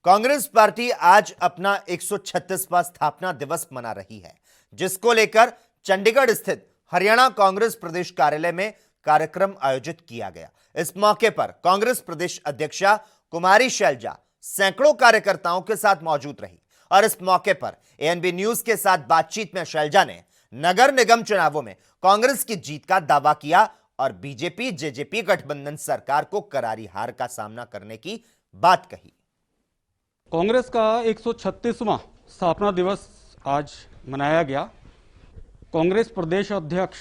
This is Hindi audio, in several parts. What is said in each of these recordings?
कांग्रेस पार्टी आज अपना 136वां स्थापना दिवस मना रही है, जिसको लेकर चंडीगढ़ स्थित हरियाणा कांग्रेस प्रदेश कार्यालय में कार्यक्रम आयोजित किया गया। इस मौके पर कांग्रेस प्रदेश अध्यक्षा कुमारी शैलजा सैकड़ों कार्यकर्ताओं के साथ मौजूद रही और इस मौके पर एएनबी न्यूज के साथ बातचीत में शैलजा ने नगर निगम चुनावों में कांग्रेस की जीत का दावा किया और बीजेपी जेजेपी गठबंधन सरकार को करारी हार का सामना करने की बात कही। कांग्रेस का 136वां स्थापना दिवस आज मनाया गया। कांग्रेस प्रदेश अध्यक्ष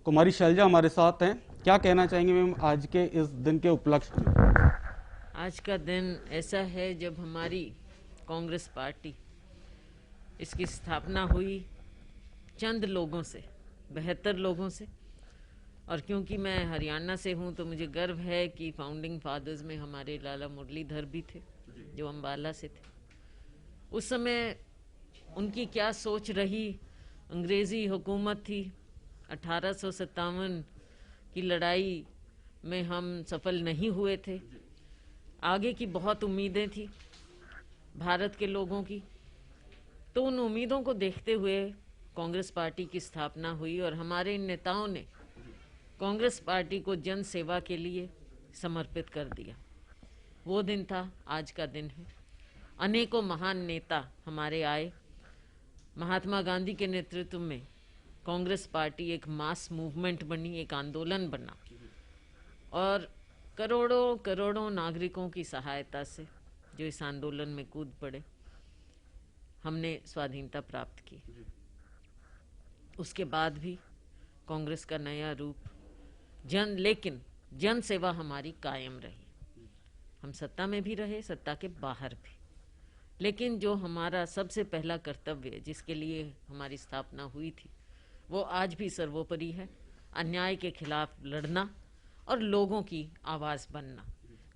कुमारी शैलजा हमारे साथ हैं। क्या कहना चाहेंगे मैम आज के इस दिन के उपलक्ष्य में? आज का दिन ऐसा है जब हमारी कांग्रेस पार्टी इसकी स्थापना हुई चंद लोगों से, 72 लोगों से। और क्योंकि मैं हरियाणा से हूँ तो मुझे गर्व है कि फाउंडिंग फादर्स में हमारे लाला मुरलीधर भी थे जो अम्बाला से थे। उस समय उनकी क्या सोच रही, अंग्रेज़ी हुकूमत थी, 1857 की लड़ाई में हम सफल नहीं हुए थे। आगे की बहुत उम्मीदें थी भारत के लोगों की, तो उन उम्मीदों को देखते हुए कांग्रेस पार्टी की स्थापना हुई और हमारे नेताओं ने कांग्रेस पार्टी को जन सेवा के लिए समर्पित कर दिया। वो दिन था, आज का दिन है। अनेकों महान नेता हमारे आए। महात्मा गांधी के नेतृत्व में कांग्रेस पार्टी एक मास मूवमेंट बनी, एक आंदोलन बना और करोड़ों करोड़ों नागरिकों की सहायता से जो इस आंदोलन में कूद पड़े, हमने स्वाधीनता प्राप्त की। उसके बाद भी कांग्रेस का नया रूप लेकिन जन सेवा हमारी कायम रही। हम सत्ता में भी रहे, सत्ता के बाहर भी, लेकिन जो हमारा सबसे पहला कर्तव्य जिसके लिए हमारी स्थापना हुई थी वो आज भी सर्वोपरि है। अन्याय के खिलाफ लड़ना और लोगों की आवाज़ बनना।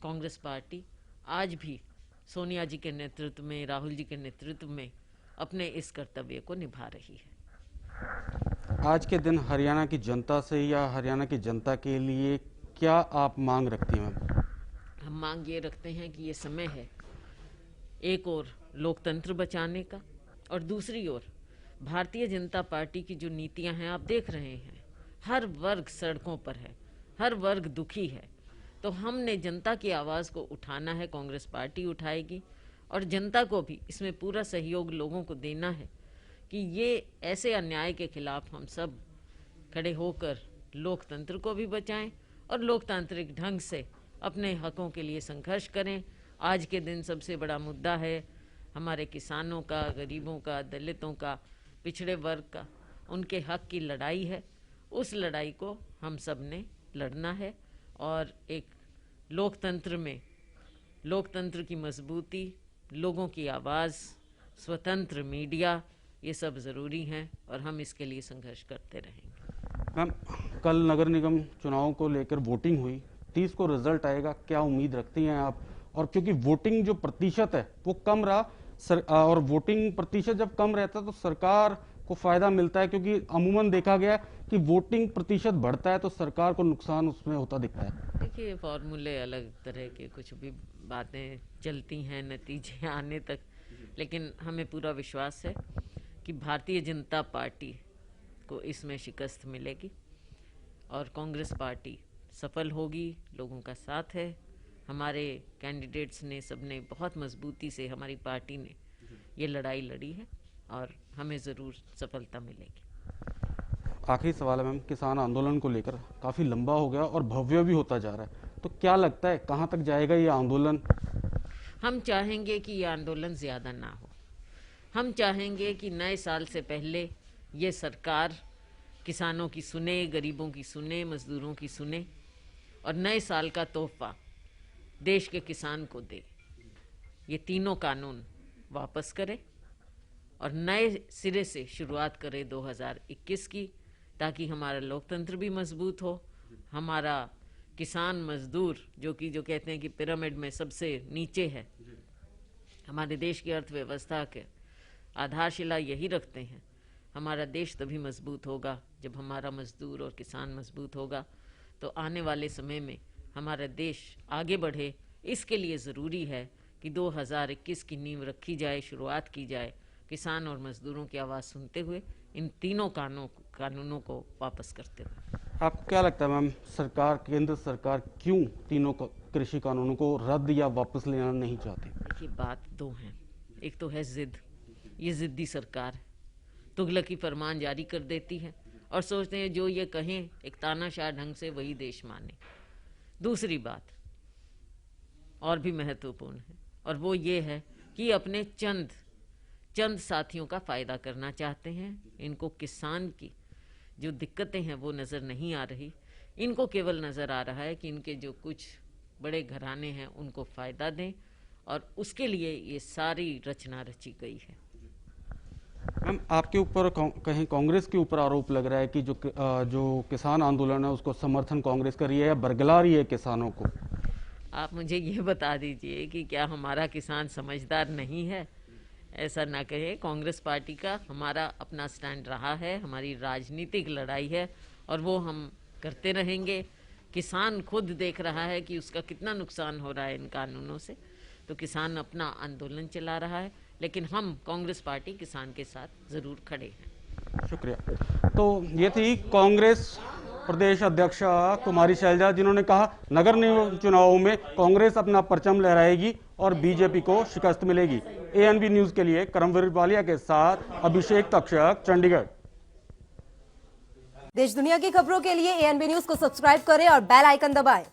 कांग्रेस पार्टी आज भी सोनिया जी के नेतृत्व में, राहुल जी के नेतृत्व में अपने इस कर्तव्य को निभा रही है। आज के दिन हरियाणा की जनता से या हरियाणा की जनता के लिए क्या आप मांग रखती हैं मैम? हम मांग ये रखते हैं कि ये समय है एक और लोकतंत्र बचाने का और दूसरी ओर भारतीय जनता पार्टी की जो नीतियां हैं, आप देख रहे हैं हर वर्ग सड़कों पर है, हर वर्ग दुखी है। तो हमने जनता की आवाज़ को उठाना है, कांग्रेस पार्टी उठाएगी और जनता को भी इसमें पूरा सहयोग लोगों को देना है कि ये ऐसे अन्याय के खिलाफ हम सब खड़े होकर लोकतंत्र को भी बचाएं और लोकतांत्रिक ढंग से अपने हकों के लिए संघर्ष करें। आज के दिन सबसे बड़ा मुद्दा है हमारे किसानों का, गरीबों का, दलितों का, पिछड़े वर्ग का, उनके हक की लड़ाई है। उस लड़ाई को हम सब ने लड़ना है और एक लोकतंत्र में लोकतंत्र की मजबूती, लोगों की आवाज़, स्वतंत्र मीडिया, ये सब ज़रूरी हैं और हम इसके लिए संघर्ष करते रहेंगे। मैम, कल नगर निगम चुनावों को लेकर वोटिंग हुई, 30 को रिजल्ट आएगा, क्या उम्मीद रखती हैं आप? और क्योंकि वोटिंग जो प्रतिशत है वो कम रहा और वोटिंग प्रतिशत जब कम रहता है तो सरकार को फायदा मिलता है, क्योंकि अमूमन देखा गया कि वोटिंग प्रतिशत बढ़ता है तो सरकार को नुकसान उसमें होता दिखता है। देखिए, फॉर्मूले अलग तरह के, कुछ भी बातें चलती हैं नतीजे आने तक, लेकिन हमें पूरा विश्वास है कि भारतीय जनता पार्टी को इसमें शिकस्त मिलेगी और कांग्रेस पार्टी सफल होगी। लोगों का साथ है, हमारे कैंडिडेट्स ने, सबने बहुत मजबूती से, हमारी पार्टी ने ये लड़ाई लड़ी है और हमें ज़रूर सफलता मिलेगी। आखिरी सवाल है मैम, किसान आंदोलन को लेकर काफ़ी लंबा हो गया और भव्य भी होता जा रहा है, तो क्या लगता है कहाँ तक जाएगा ये आंदोलन? हम चाहेंगे कि ये आंदोलन ज़्यादा ना हो। हम चाहेंगे कि नए साल से पहले ये सरकार किसानों की सुने, गरीबों की सुने, मजदूरों की सुने और नए साल का तोहफा देश के किसान को दे। ये तीनों कानून वापस करे और नए सिरे से शुरुआत करे 2021 की, ताकि हमारा लोकतंत्र भी मजबूत हो। हमारा किसान मजदूर जो कहते हैं कि पिरामिड में सबसे नीचे है, हमारे देश की अर्थव्यवस्था के आधारशिला यही रखते हैं। हमारा देश तभी मजबूत होगा जब हमारा मजदूर और किसान मजबूत होगा। तो आने वाले समय में हमारा देश आगे बढ़े, इसके लिए ज़रूरी है कि 2021 की नींव रखी जाए, शुरुआत की जाए किसान और मजदूरों की आवाज़ सुनते हुए, इन तीनों कानूनों को वापस करते हुए। आपको क्या लगता है मैम, सरकार, केंद्र सरकार क्यों तीनों कृषि कानूनों को रद्द या वापस लेना नहीं चाहती? देखिए, बात दो हैं। एक तो है जिद, ये जिद्दी सरकार है, तुगलकी फरमान जारी कर देती है और सोचते हैं जो ये कहें एक तानाशाह ढंग से वही देश माने। दूसरी बात और भी महत्वपूर्ण है, और वो ये है कि अपने चंद साथियों का फ़ायदा करना चाहते हैं। इनको किसान की जो दिक्कतें हैं वो नज़र नहीं आ रही, इनको केवल नज़र आ रहा है कि इनके जो कुछ बड़े घराने हैं उनको फ़ायदा दें, और उसके लिए ये सारी रचना रची गई है। मैम, आपके ऊपर कहीं कांग्रेस के ऊपर आरोप लग रहा है कि जो किसान आंदोलन है उसको समर्थन कांग्रेस कर रही है या बरगला रही है किसानों को। आप मुझे ये बता दीजिए कि क्या हमारा किसान समझदार नहीं है? ऐसा ना कहे। कांग्रेस पार्टी का हमारा अपना स्टैंड रहा है, हमारी राजनीतिक लड़ाई है और वो हम करते रहेंगे। किसान खुद देख रहा है कि उसका कितना नुकसान हो रहा है इन कानूनों से, तो किसान अपना आंदोलन चला रहा है, लेकिन हम कांग्रेस पार्टी किसान के साथ ज़रूर खड़े हैं। शुक्रिया। तो ये थी कांग्रेस प्रदेश अध्यक्ष कुमारी शैलजा, जिन्होंने कहा नगर निगम चुनावों में कांग्रेस अपना परचम लहराएगी और बीजेपी को शिकस्त मिलेगी। एएनबी न्यूज के लिए करमवीर वालिया के साथ अभिषेक तक्षक, चंडीगढ़। देश दुनिया की खबरों के लिए एएनबी न्यूज को सब्सक्राइब करें और बेल आइकन दबाएं।